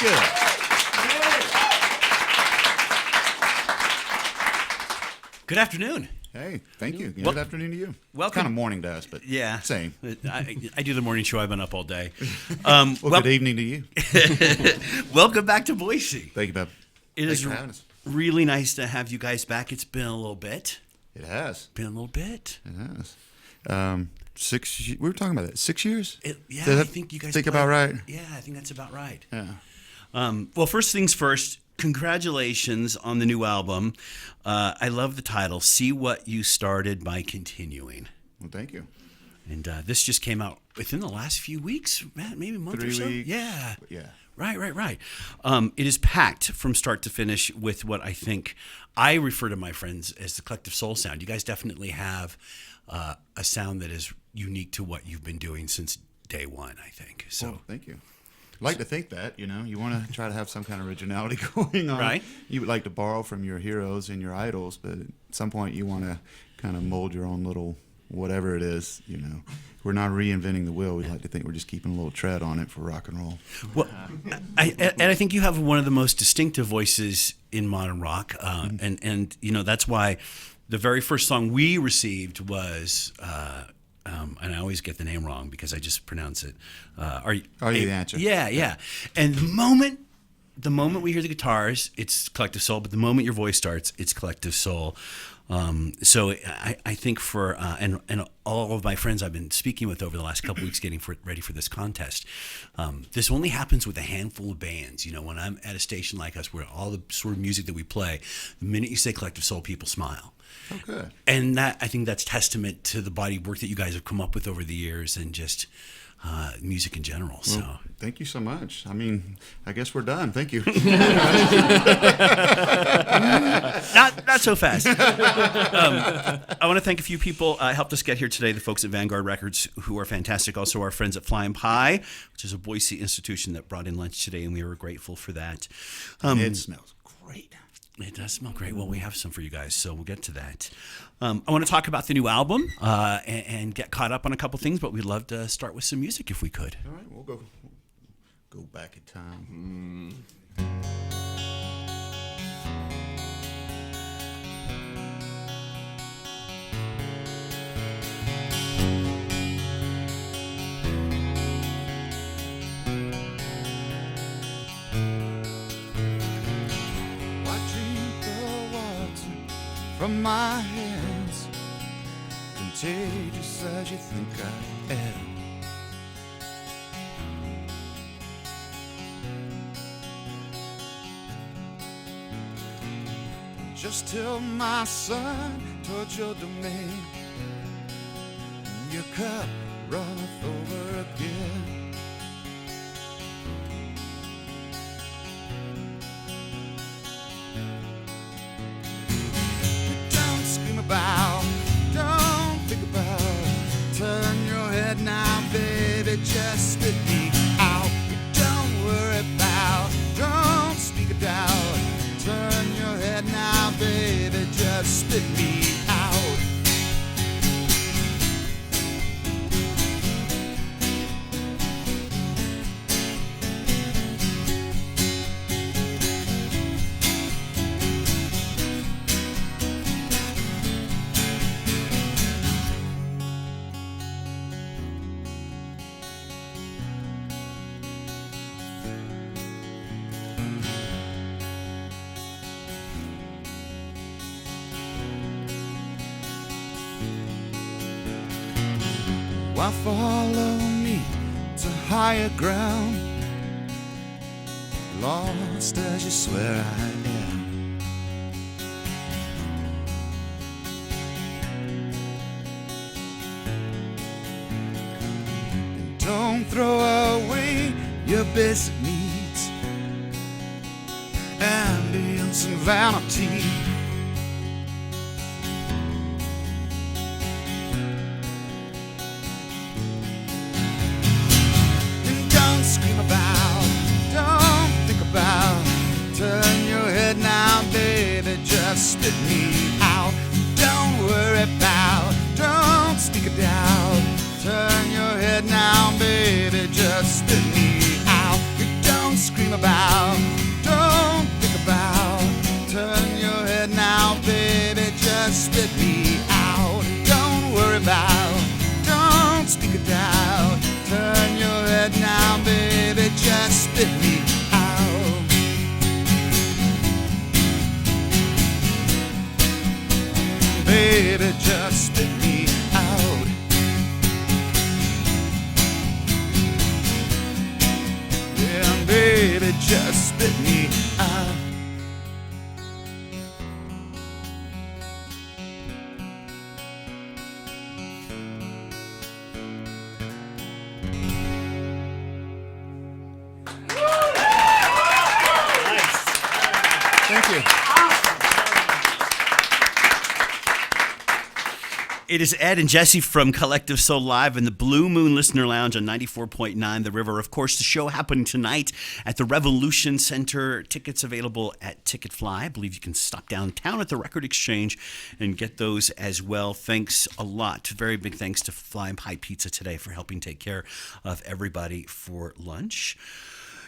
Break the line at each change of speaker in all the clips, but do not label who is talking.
good.
Good afternoon.
Hey, thank you. Good afternoon to you.
Welcome.
Kind of morning to us, but
Yeah.
same.
I do the morning show. I've been up all day.
Well, good evening to you.
Welcome back to Boise.
Thank you, Bob.
It
Thanks
is
for having us.
really nice to have you guys back. It's been a little bit.
It has.
Been a little bit.
It has. 6 years. We were talking about that. 6 years?
Yeah,
Does
I
that
think you guys
think
played-
about right?
Yeah, I think that's about right.
Yeah.
Well, first things first, congratulations on the new album. I love the title, See What You Started by Continuing.
Well, thank you.
And this just came out within the last few weeks, Matt, maybe a month
3
or so.
weeks.
Yeah.
Yeah.
Right. It is packed from start to finish with what I think I refer to my friends as the collective soul sound. You guys definitely have a sound that is unique to what you've been doing since day one, I think. So,
Well, thank you. I like to think that, you want to try to have some kind of originality going on.
Right.
You would like to borrow from your heroes and your idols, but at some point you want to kind of mold your own little whatever it is, We're not reinventing the wheel. We like to think we're just keeping a little tread on it for rock and roll.
well, I think you have one of the most distinctive voices in modern rock, and that's why the very first song we received was. And I always get the name wrong because I just pronounce it. Are You
the Answer?
Yeah. And the moment we hear the guitars, it's Collective Soul. But the moment your voice starts, it's Collective Soul. So I think for and all of my friends I've been speaking with over the last couple weeks, getting ready for this contest, this only happens with a handful of bands. When I'm at a station like us, where all the sort of music that we play, the minute you say Collective Soul, people smile.
Oh, good.
And I think that's testament to the body of work that you guys have come up with over the years, and just music in general. So
Thank you so much. I mean, I guess we're done. Thank you.
not so fast. I want to thank a few people helped us get here today. The folks at Vanguard Records, who are fantastic. Also, our friends at Flying Pie, which is a Boise institution that brought in lunch today, and we were grateful for that.
It smells great.
It does smell great. Well, we have some for you guys, so we'll get to that. I want to talk about the new album and get caught up on a couple things, but we'd love to start with some music if we could.
All right, we'll go back in time. From my hands, contagious as you think I am. Just till my son towards your domain, your cup runneth over again. Don't think about, turn your head now, baby, just spit me out. Don't worry about, don't speak a doubt, turn your head now, baby, just spit me out. Why follow me to higher ground, lost as you swear I am? And don't throw away your basic needs, ambience and vanity. Just spit me out. Don't worry about, don't speak it out. Turn your head now, baby, just spit me out. You don't scream about just spit me out. Thank you.
It is Ed and Jesse from Collective Soul live in the Blue Moon Listener Lounge on 94.9 The River. Of course, the show happening tonight at the Revolution Center. Tickets available at Ticketfly. I believe you can stop downtown at the Record Exchange and get those as well. Thanks a lot. Very big thanks to Fly Pie Pizza today for helping take care of everybody for lunch.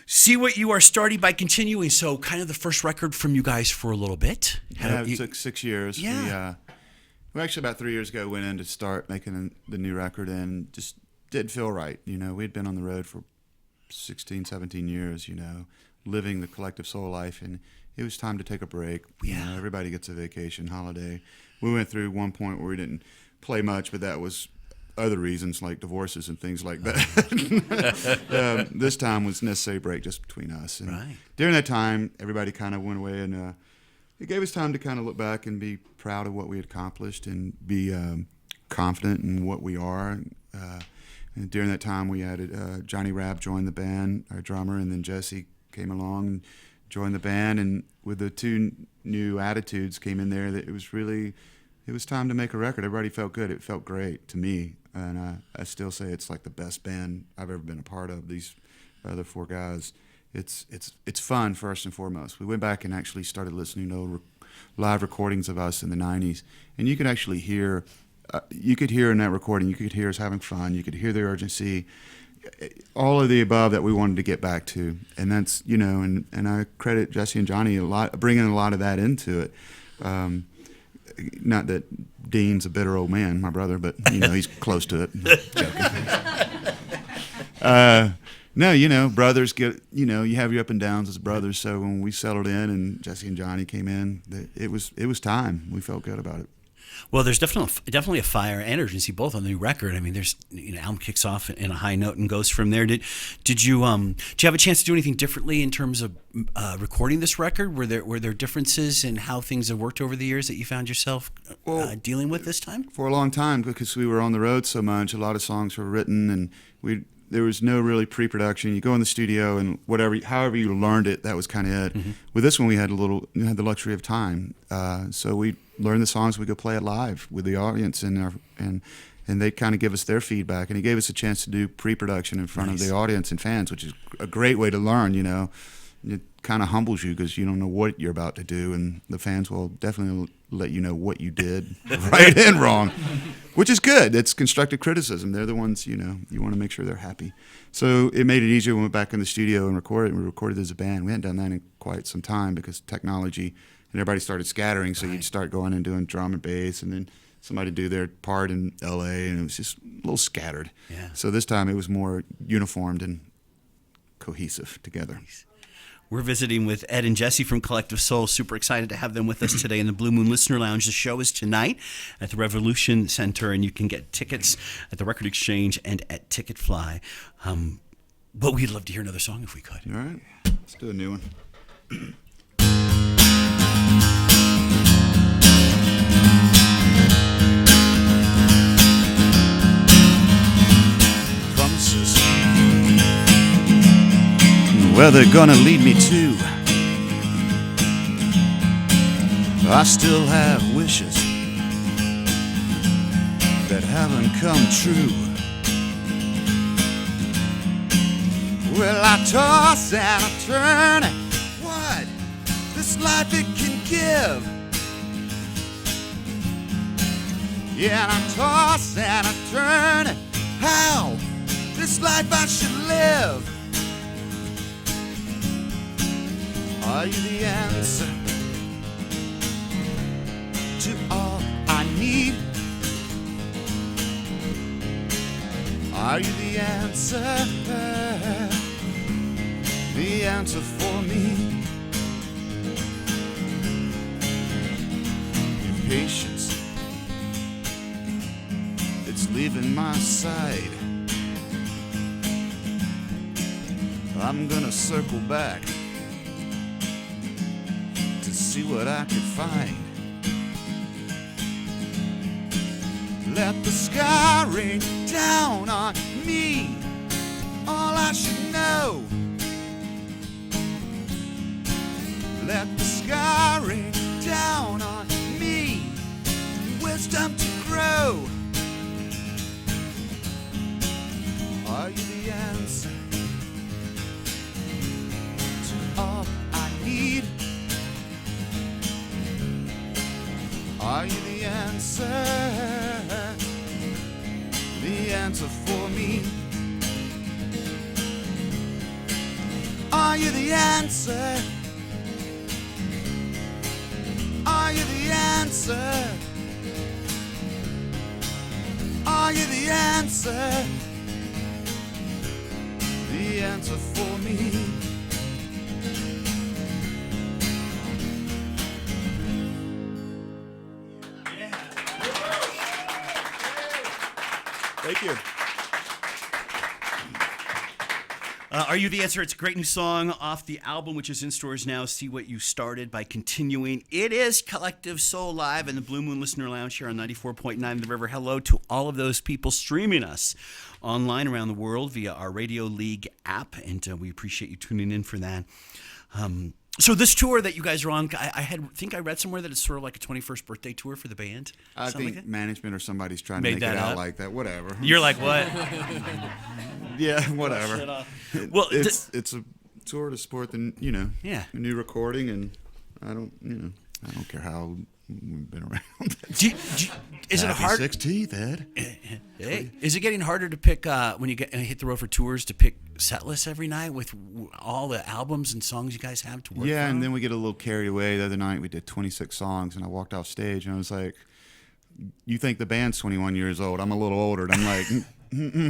See what you are starting by continuing. So kind of the first record from you guys for a little bit.
Yeah, it took 6 years.
Yeah.
We actually about 3 years ago went in to start making the new record and just didn't feel right. You know, we'd been on the road for 16, 17 years, you know, living the Collective Soul life, and it was time to take a break.
Yeah.
You know, everybody gets a vacation, holiday. We went through one point where we didn't play much, but that was other reasons like divorces and things like that. This time was a necessary break just between us. And
right.
During that time, everybody kind of went away, and it gave us time to kind of look back and be proud of what we had accomplished and be confident in what we are. And during that time, we added Johnny Rabb joined the band, our drummer, and then Jesse came along and joined the band. And with the two new attitudes came in there, that it was time to make a record. Everybody felt good. It felt great to me. And I still say it's like the best band I've ever been a part of, these other four guys. It's fun, first and foremost. We went back and actually started listening to old live recordings of us in the 90s. And you could actually hear, in that recording, you could hear us having fun. You could hear the urgency, all of the above that we wanted to get back to. And that's, you know, and I credit Jesse and Johnny a lot, bringing a lot of that into it. Not that Dean's a bitter old man, my brother, but, you know, he's close to it. Joking. No, you know, brothers get, you know, you have your up and downs as brothers. So when we settled in and Jesse and Johnny came in, it was time. We felt good about it.
Well, there's definitely a fire and urgency both on the new record. I mean, there's, you know, album kicks off in a high note and goes from there. Did you have a chance to do anything differently in terms of recording this record? Were there differences in how things have worked over the years that you found yourself dealing with this time?
For a long time, because we were on the road so much, a lot of songs were written, and there was no really pre-production. You go in the studio and however you learned it, that was kind of it. Mm-hmm. With this one, we had the luxury of time, so we learned the songs. We could play it live with the audience, and they kind of give us their feedback. And he gave us a chance to do pre-production in front of the audience and fans, which is a great way to learn. You know, it kind of humbles you because you don't know what you're about to do, and the fans will definitely let you know what you did right and wrong, which is good. It's constructive criticism. They're the ones, you know, you want to make sure they're happy. So it made it easier when we went back in the studio and recorded. We recorded as a band. We hadn't done that in quite some time because technology, and everybody started scattering, so you'd start going and doing drum and bass, and then somebody do their part in L.A., and it was just a little scattered.
Yeah.
So this time it was more uniformed and cohesive together.
We're visiting with Ed and Jesse from Collective Soul. Super excited to have them with us today in the Blue Moon Listener Lounge. The show is tonight at the Revolution Center, and you can get tickets at the Record Exchange and at Ticketfly. But we'd love to hear another song if we could.
All right. Let's do a new one. Promises. Where they're gonna lead me to. I still have wishes that haven't come true. Well, I toss and I turn what this life it can give. Yeah, and I toss and I turn how this life I should live. Are you the answer to all I need? Are you the answer for me? Impatience, it's leaving my side. I'm gonna circle back see what I could find. Let the sky rain down on me, all I should know. Let the sky rain down on me, wisdom to grow. Are you the answer to all I need? Are you the answer for me? Are you the answer? Are you the answer? Are you the answer? The answer for me. Thank you.
Are You the Answer? It's a great new song off the album, which is in stores now. See What You Started by Continuing. It is Collective Soul live in the Blue Moon Listener Lounge here on 94.9 The River. Hello to all of those people streaming us online around the world via our Radio League app, and we appreciate you tuning in for that. So this tour that you guys are on, I think I read somewhere that it's sort of like a 21st birthday tour for the band.
I think
like
management or somebody's trying to make it out like that. Whatever.
You're like, what?
Yeah, whatever.
Well,
it's a tour to support the
Yeah.
new recording, and I don't care how we've been around.
Is it hard?
16th, Ed.
Hey, is it getting harder to pick when you hit the road for tours to pick set lists every night with all the albums and songs you guys have to work?
Yeah,
from?
and then we get a little carried away. The other night we did 26 songs, and I walked off stage, and I was like, "You think the band's 21 years old? I'm a little older." And I'm like,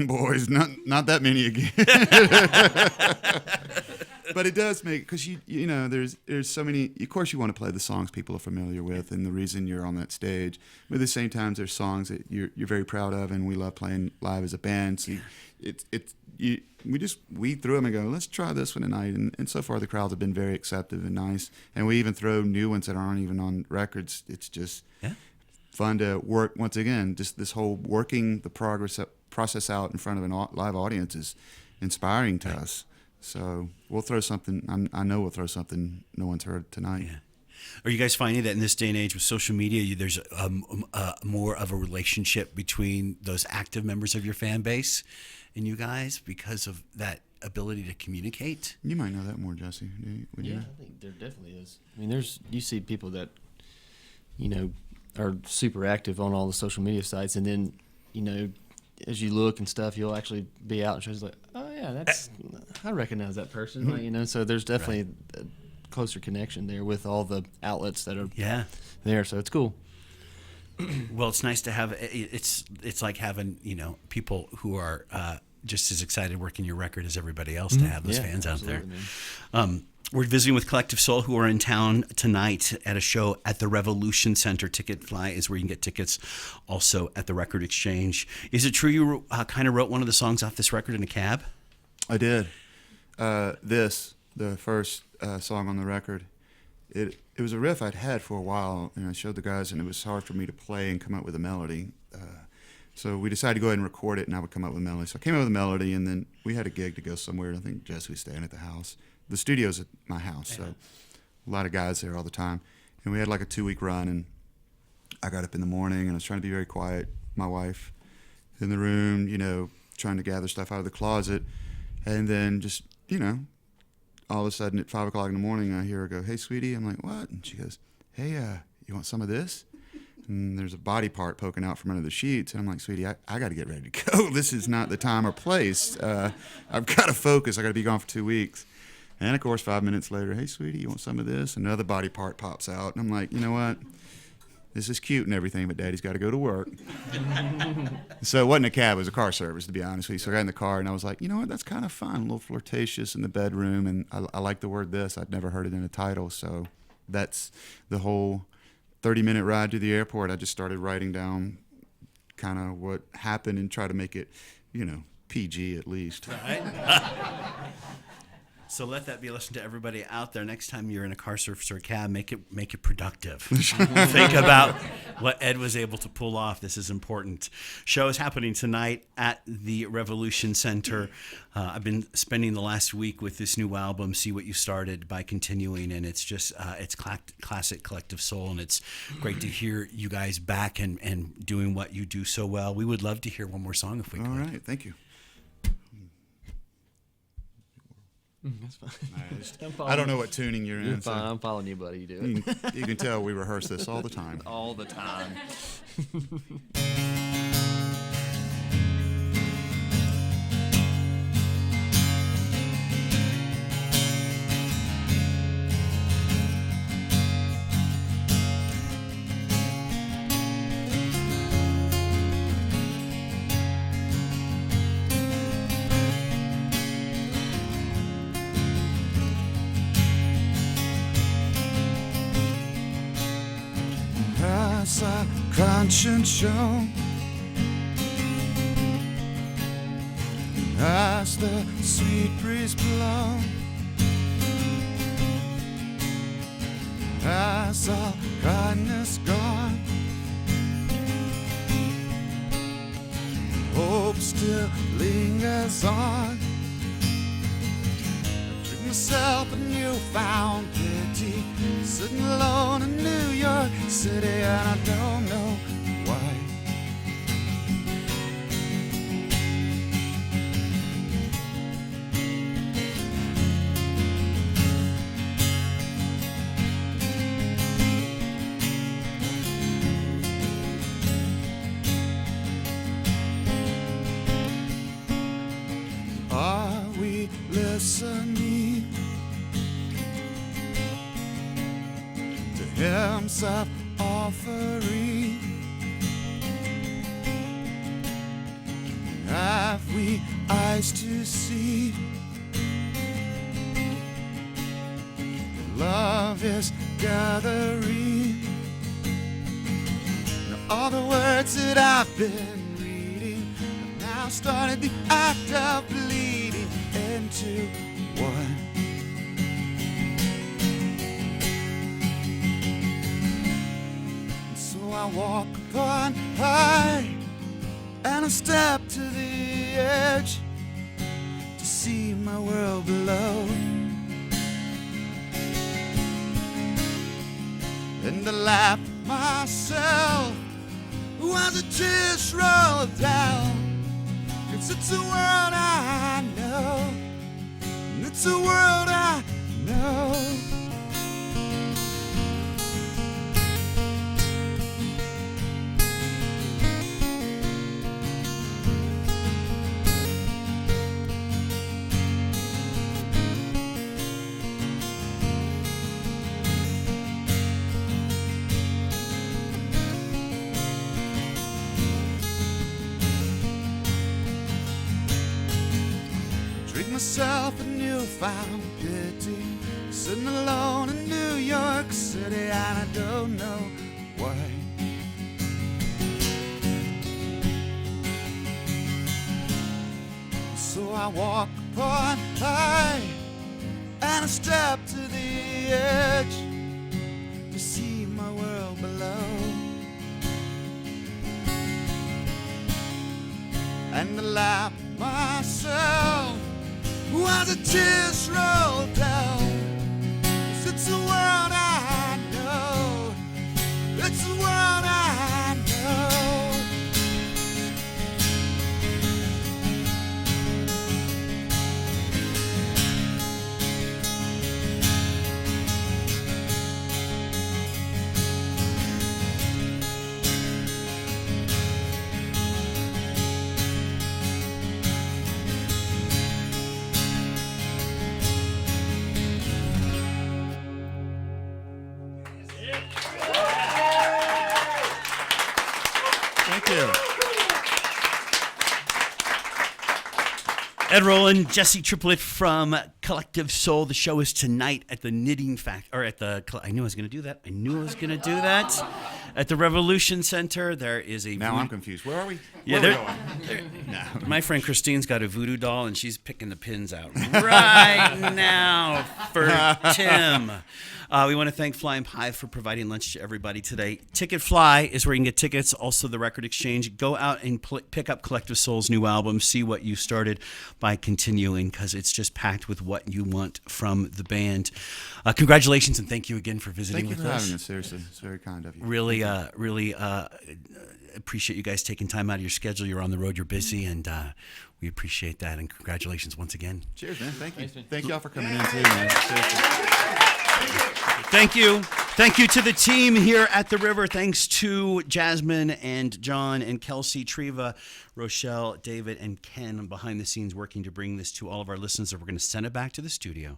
"Boys, not that many again." But it does make, because you know there's so many. Of course, you want to play the songs people are familiar with, and the reason you're on that stage. But at the same time, there's songs that you're very proud of, and we love playing live as a band. So we threw them and go, let's try this one tonight, and so far the crowds have been very accepting and nice. And we even throw new ones that aren't even on records. It's just fun to work. Once again, just this whole working the process out in front of a live audience is inspiring to us. So we'll throw something. I know we'll throw something no one's heard tonight.
Yeah. Are you guys finding that in this day and age with social media, there's more of a relationship between those active members of your fan base and you guys because of that ability to communicate?
You might know that more, Jesse. Would you know?
I think there definitely is. I mean, you see people that, are super active on all the social media sites, and then, as you look and stuff, you'll actually be out and shows like, oh yeah, I recognize that person, like, so there's definitely a closer connection there with all the outlets that are there, so it's cool.
Well, it's nice to have. It's like having people who are just as excited working your record as everybody else to have those fans out there. We're visiting with Collective Soul, who are in town tonight at a show at the Revolution Center. Ticketfly is where you can get tickets, also at the Record Exchange. Is it true you kind of wrote one of the songs off this record in a cab?
I did. The first song on the record, it was a riff I'd had for a while, and I showed the guys, and it was hard for me to play and come up with a melody. So we decided to go ahead and record it, and I would come up with a melody. So I came up with a melody, and then we had a gig to go somewhere. I think Jesse was staying at the house. The studio's at my house, so a lot of guys there all the time. And we had like a 2-week run, and I got up in the morning, and I was trying to be very quiet. My wife in the room, trying to gather stuff out of the closet. And then just, all of a sudden at 5 o'clock in the morning, I hear her go, "Hey, sweetie." I'm like, "What?" And she goes, "Hey, you want some of this?" And there's a body part poking out from under the sheets. And I'm like, "Sweetie, I got to get ready to go. This is not the time or place. I've got to focus. I got to be gone for 2 weeks." And, of course, 5 minutes later, "Hey, sweetie, you want some of this?" Another body part pops out. And I'm like, you know what? This is cute and everything, but Daddy's got to go to work. So it wasn't a cab. It was a car service, to be honest with you. So I got in the car, and I was like, you know what? That's kind of fun. A little flirtatious in the bedroom. And I like the word "this." I'd never heard it in a title. So that's the whole 30-minute ride to the airport. I just started writing down kind of what happened and try to make it, PG at least.
Right. So let that be a lesson to everybody out there. Next time you're in a car service or a cab, make it productive. Think about what Ed was able to pull off. This is important. Show is happening tonight at the Revolution Center. I've been spending the last week with this new album, See What You Started, by Continuing, and it's just it's classic collective soul, and it's great to hear you guys back and doing what you do so well. We would love to hear one more song if we could.
All right, thank you.
That's fine.
I don't know what tuning you're in.
You're
so
fine. I'm following you, buddy. You do it.
you can tell we rehearse this all the time.
All the time.
As our conscience shown, as the sweet breeze blow, as our kindness gone, hope still lingers on. I treat myself a newfound pity, sitting alone in New York City, and I don't know why. Are we listening to hymns of offering? Have we eyes to see? Love is gathering. Now all the words that I've been reading have now started the act of bleeding into one. And so I walk upon high, and I step to the edge to see my world below. And I laugh at myself as the tears roll down. 'Cause it's a world I know, and it's a world I know. Treat myself a newfound pity, sitting alone in New York City, and I don't know why. So I walk upon high, and I step to the edge to see my world below. And I laugh at myself while the tears roll down. 'Cause it's a world I know, it's a world I know. Thank you.
Ed Roland, Jesse Triplett from Collective Soul. The show is tonight at the Knitting I knew I was going to do that. At the Revolution Center. There is a.
Now I'm confused. Where are we?
Yeah,
Where are we going?
No. My friend Christine's got a voodoo doll, and she's picking the pins out right now for Tim. We want to thank Flying Pie for providing lunch to everybody today. Ticketfly is where you can get tickets. Also, the Record Exchange. Go out and pick up Collective Soul's new album. See what you started by continuing, because it's just packed with what you want from the band. Congratulations, and thank you again for visiting
Thank you
with
for
us.
having us. Seriously, it's very kind of you.
Really appreciate you guys taking time out of your schedule. You're on the road, you're busy, and we appreciate that. And congratulations once again.
Cheers, man. Thank you.
Thanks, man.
Thank y'all for coming in too, man. Seriously.
Thank you. Thank you to the team here at the River. Thanks to Jasmine and John and Kelsey, Treva, Rochelle, David, and Ken behind the scenes working to bring this to all of our listeners. We're going to send it back to the studio.